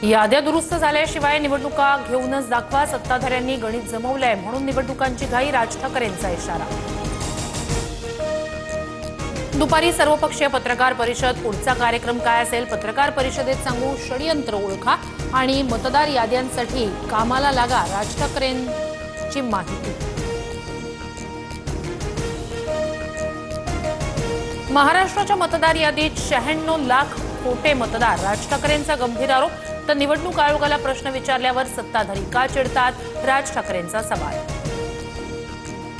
याद्या दुरुस्त झाल्याशिवाय निवडणुका घेऊनच दाखवा, सत्ताधाऱ्यांनी गणित जमवलंय म्हणून निवडणुकांची घाई, राज ठाकरेंचा इशारा। दुपारी सर्वपक्षीय पत्रकार परिषद, पुढचा कार्यक्रम काय असेल पत्रकार परिषदेत सांगू, षडयंत्र ओळखा आणि मतदार याद्यांसाठी कामाला लागा, राज ठाकरेंची माहिती। महाराष्ट्राच्या मतदार यादीत 96 लाख खोटे मतदार, राज ठाकरेंचा गंभीर आरोप। तर निवडणूक आयोगाला प्रश्न विचारल्यावर सत्ताधारी का चिडतात, राज ठाकरेंचा सवाल।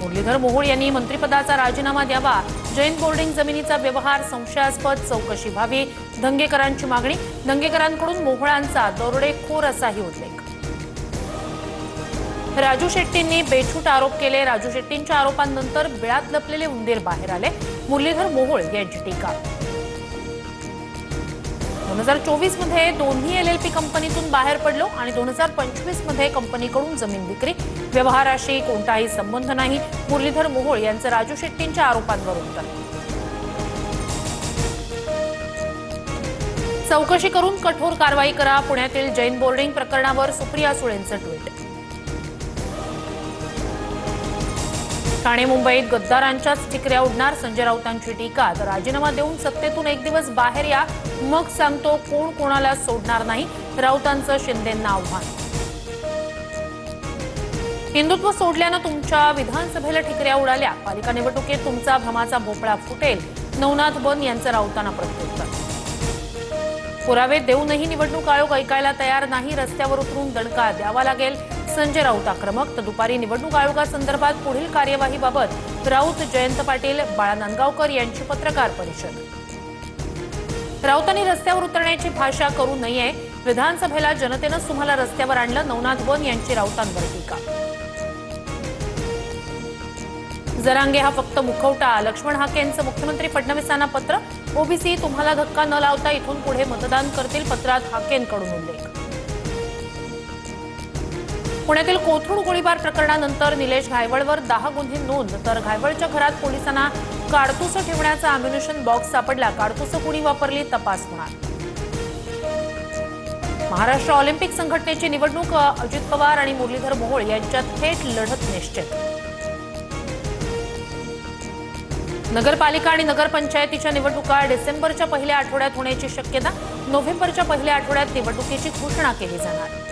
मुरलीधर मोहोळ यांनी मंत्रिपदाचा राजीनामा द्यावा, जैन बोर्डिंग जमिनीचा व्यवहार संशयास्पद, चौकशी व्हावी, धंगेकरांची मागणी। धंगेकरांकडून मोहोळांचा दरोडेखोर असाही उल्लेख। राजू शेट्टींनी बेछूट आरोप केले, राजू शेट्टींच्या आरोपांनंतर बिळात लपलेले उंदीर बाहेर आले, मुरलीधर मोहोळ यांची टीका। 2024 मध्ये दोन्ही एलएलपी कंपनीतून बाहेर पडलो आणि 2025 मध्ये कंपनीकडून जमीन विक्री, व्यवहाराशी कोणताही संबंध नाही, मुरलीधर मोहोळ यांचं राजू शेट्टींच्या आरोपांवर उत्तर। चौकशी करून कठोर कारवाई करा, पुण्यातील जैन बोर्डिंग प्रकरणावर सुप्रिया सुळेंचं ट्विट। ठाणे मुंबईत गद्दारांच्याच ठिकऱ्या उडणार, संजय राऊतांची टीका। तर राजीनामा देऊन सत्तेतून एक दिवस बाहेर या, मग सांगतो कोण कोणाला सोडणार नाही, राऊतांचं शिंदेंना आव्हान। हिंदुत्व सोडल्यानं तुमच्या विधानसभेला ठिकऱ्या उडाल्या, पालिका निवडणुकीत तुमचा भ्रमाचा भोपळा फुटेल, नवनाथ बन यांचं राऊतांना प्रत्युत्तर। पुरावे देऊनही निवडणूक आयोग ऐकायला तयार नाही, रस्त्यावर उतरून दणका द्यावा लागेल, संजय राऊत आक्रमक। तर दुपारी निवडणूक आयोगासंदर्भात पुढील कार्यवाहीबाबत राऊत, जयंत पाटील, बाळा नांदगावकर यांची पत्रकार परिषद। राऊतांनी रस्त्यावर उतरण्याची भाषा करू नये, विधानसभेला जनतेनंच तुम्हाला रस्त्यावर आणलं, नवनाथ बन यांची राऊतांवर टीका। जरांगे हा फक्त मुखवटा, लक्ष्मण हाकेंचं मुख्यमंत्री फडणवीसांना पत्र। ओबीसी तुम्हाला धक्का न लावता इथून पुढे मतदान करतील, पत्रात हाकेंकडून उल्लेख। पुण्यातील कोथरूड गोळीबार प्रकरणानंतर निलेश घायवळवर 10 गुन्हे नोंद, तर घायवळच्या घरात पोलिसांना काडतुसं ठेवण्याचा अम्युनिशन बॉक्स सापडला, काडतुसं कुणी वापरली तपास होणार। महाराष्ट्र ऑलिम्पिक संघटनेची निवडणूक, अजित पवार आणि मुरलीधर मोहोळ यांच्यात थेट लढत निश्चित। नगरपालिका आणि नगरपंचायतीच्या निवडणुका डिसेंबरच्या पहिल्या आठवड्यात होण्याची शक्यता, नोव्हेंबरच्या पहिल्या आठवड्यात निवडणुकीची घोषणा केली जाणार।